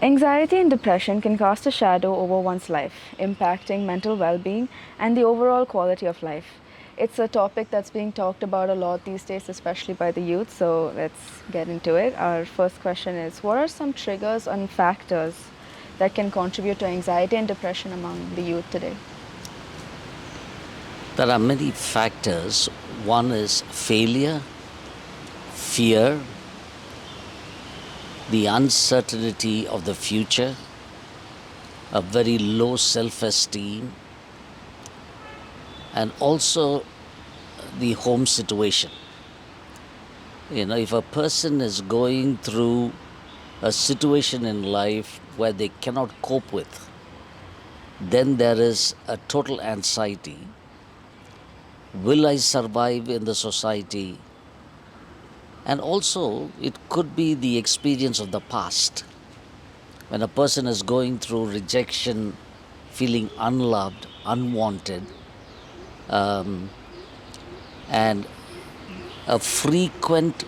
Anxiety and depression can cast a shadow over one's life, impacting mental well being and the overall quality of life. It's a topic that's being talked about a lot these days, especially by the youth. So let's get into it. Our first question is: what are some triggers and factors that can contribute to anxiety and depression among the youth today? There are many factors. One is failure, fear, the uncertainty of the future, a very low self esteem, and also the home situation. If a person is going through a situation in life where they cannot cope with, then there is a total anxiety. Will I survive in the society? And also, it could be the experience of the past. When a person is going through rejection, feeling unloved, unwanted, and a frequent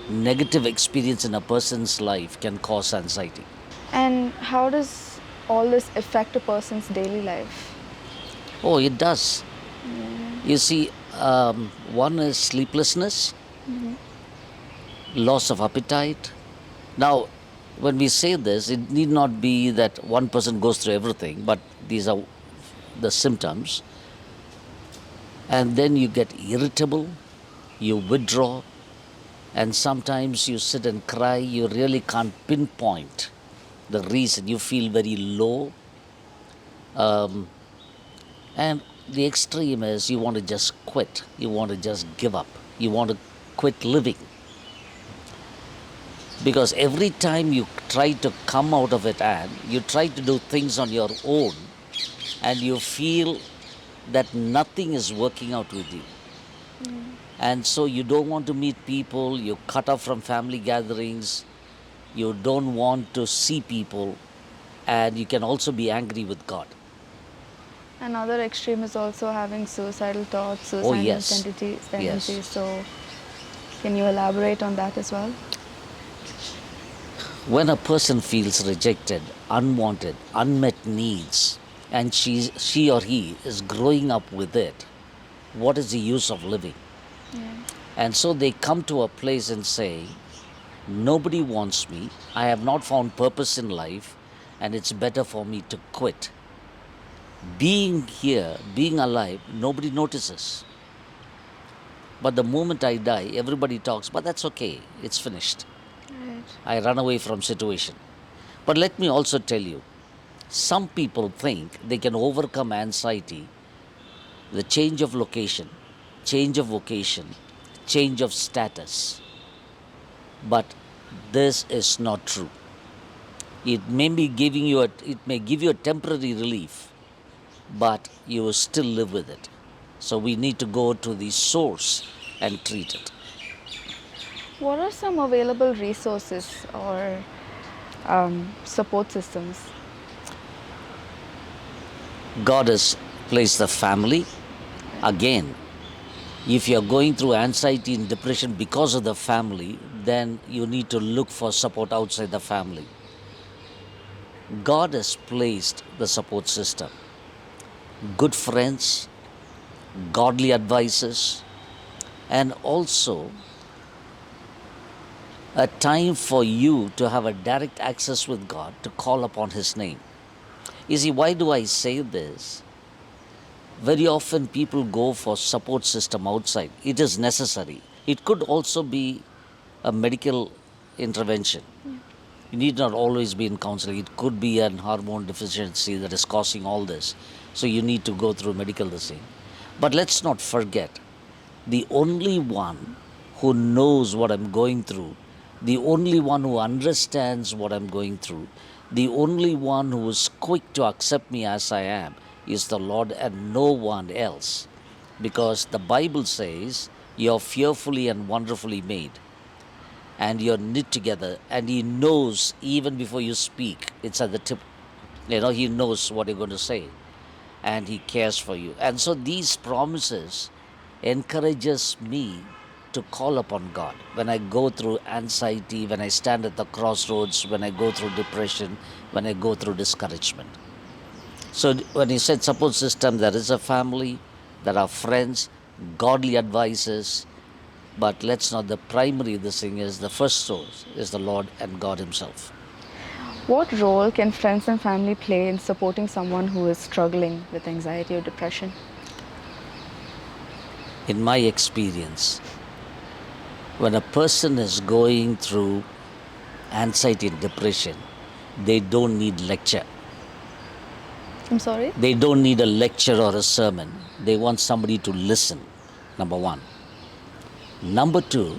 negative experience in a person's life can cause anxiety. And how does all this affect a person's daily life? Oh, it does. You see, one is sleeplessness, loss of appetite. Now, when we say this, it need not be that one person goes through everything, but these are the symptoms. And then you get irritable, you withdraw, and sometimes you sit and cry. You really can't pinpoint the reason. You feel very low. And the extreme is you want to just quit. You want to just give up. You want to quit living. Because every time you try to come out of it and you try to do things on your own and you feel that nothing is working out with you. And so you don't want to meet people, you cut off from family gatherings, you don't want to see people, and you can also be angry with God. Another extreme is also having suicidal thoughts, Oh, suicidal yes. tendencies. Yes. So, can you elaborate on that as well? When a person feels rejected, unwanted, unmet needs, and she or he is growing up with it, what is the use of living? Yeah. And so they come to a place and say, nobody wants me, I have not found purpose in life, and it's better for me to quit. Being here, being alive, nobody notices. But the moment I die, everybody talks, but that's okay, it's finished. Right. I run away from situation. But let me also tell you, some people think they can overcome anxiety, the change of location, change of vocation, change of status. But this is not true. It may give you a temporary relief, but you will still live with it. So we need to go to the source and treat it. What are some available resources or support systems? God has placed the family. Again, if you are going through anxiety and depression because of the family, then you need to look for support outside the family. God has placed the support system. Good friends, godly advisors, and also a time for you to have a direct access with God to call upon His name. You see, why do I say this? Very often people go for support system outside. It is necessary. It could also be a medical intervention. You need not always be in counseling. It could be an hormone deficiency that is causing all this. So you need to go through medical thing. But let's not forget, the only one who knows what I'm going through, the only one who understands what I'm going through, the only one who is quick to accept me as I am is the Lord and no one else. Because the Bible says, you're fearfully and wonderfully made, and you're knit together, and He knows even before you speak. It's at the tip. He knows what you're going to say, and He cares for you. And so these promises encourages me to call upon God. When I go through anxiety, when I stand at the crossroads, when I go through depression, when I go through discouragement. So when you said support system, there is a family, there are friends, godly advisors, but let's not, the primary, this thing is the first source is the Lord and God Himself. What role can friends and family play in supporting someone who is struggling with anxiety or depression? In my experience, when a person is going through anxiety and depression, they don't need lecture. I'm sorry? They don't need a lecture or a sermon. They want somebody to listen, number one. Number two,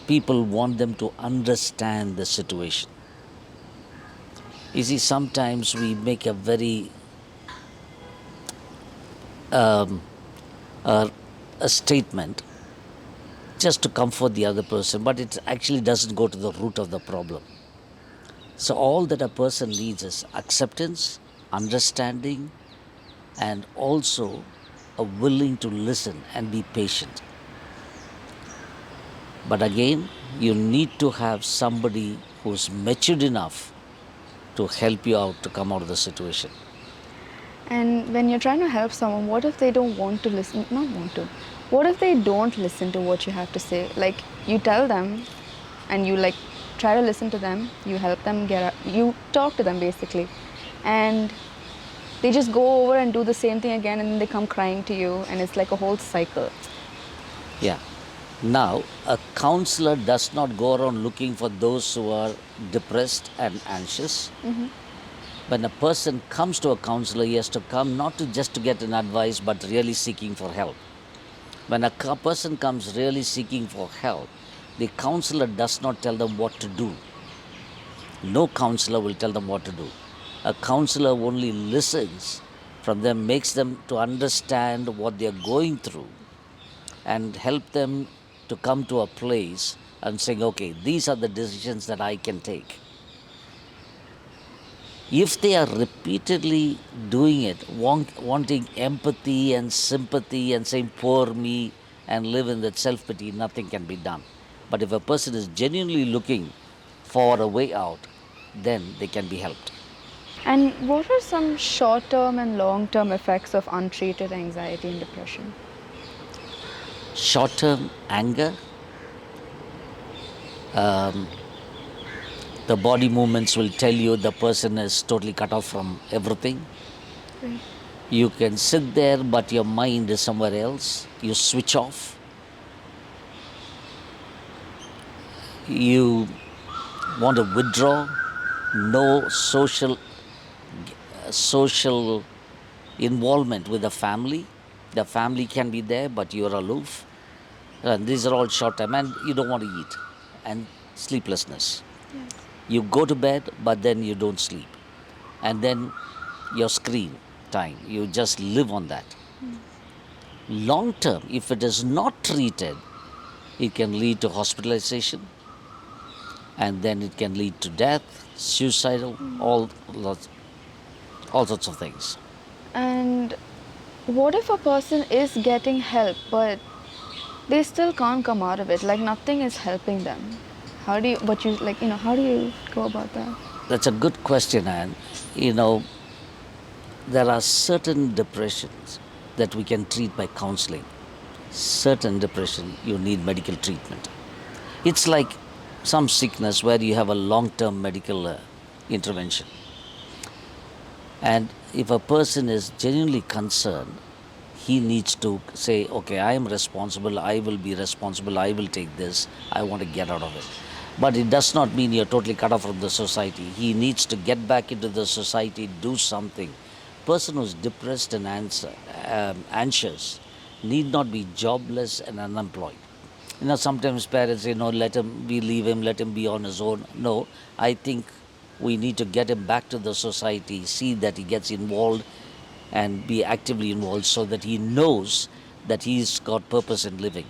people want them to understand the situation. You see, sometimes we make a very a statement just to comfort the other person, but it actually doesn't go to the root of the problem. So all that a person needs is acceptance, understanding, and also a willing to listen and be patient. But again, you need to have somebody who's matured enough to help you out to come out of the situation. And when you're trying to help someone, what if they don't want to listen? Not want to. What if they don't listen to what you have to say? Like, you tell them and you like try to listen to them, you help them get up, you talk to them basically. And they just go over and do the same thing again, and then they come crying to you, and it's like a whole cycle. Yeah. Now, a counselor does not go around looking for those who are depressed and anxious. When a person comes to a counselor, he has to come not to just to get an advice, but really seeking for help. When a person comes really seeking for help, the counselor does not tell them what to do. No counselor will tell them what to do. A counselor only listens from them, makes them to understand what they are going through, and help them to come to a place and saying, okay, these are the decisions that I can take. If they are repeatedly doing it, wanting empathy and sympathy and saying, poor me, and live in that self-pity, nothing can be done. But if a person is genuinely looking for a way out, then they can be helped. And what are some short-term and long-term effects of untreated anxiety and depression? Short-term anger, the body movements will tell you the person is totally cut off from everything. Right. You can sit there, but your mind is somewhere else. You switch off. You want to withdraw. No social involvement with the family. The family can be there, but you're aloof. And these are all short term, and you don't want to eat. And sleeplessness. Yes. You go to bed, but then you don't sleep. And then your screen time, you just live on that. Long term, if it is not treated, it can lead to hospitalization, and then it can lead to death, suicidal, all sorts of things. And what if a person is getting help, but they still can't come out of it? Like, nothing is helping them. How do you go about that? That's a good question, and there are certain depressions that we can treat by counseling. Certain depression, you need medical treatment. It's like some sickness where you have a long-term medical intervention. And if a person is genuinely concerned, he needs to say, okay, I am responsible, I will be responsible, I will take this, I want to get out of it. But it does not mean you're totally cut off from the society. He needs to get back into the society, do something. Person who's depressed and anxious need not be jobless and unemployed. Sometimes parents say, no, leave him, let him be on his own. No, I think we need to get him back to the society, see that he gets involved and be actively involved so that he knows that he's got purpose in living.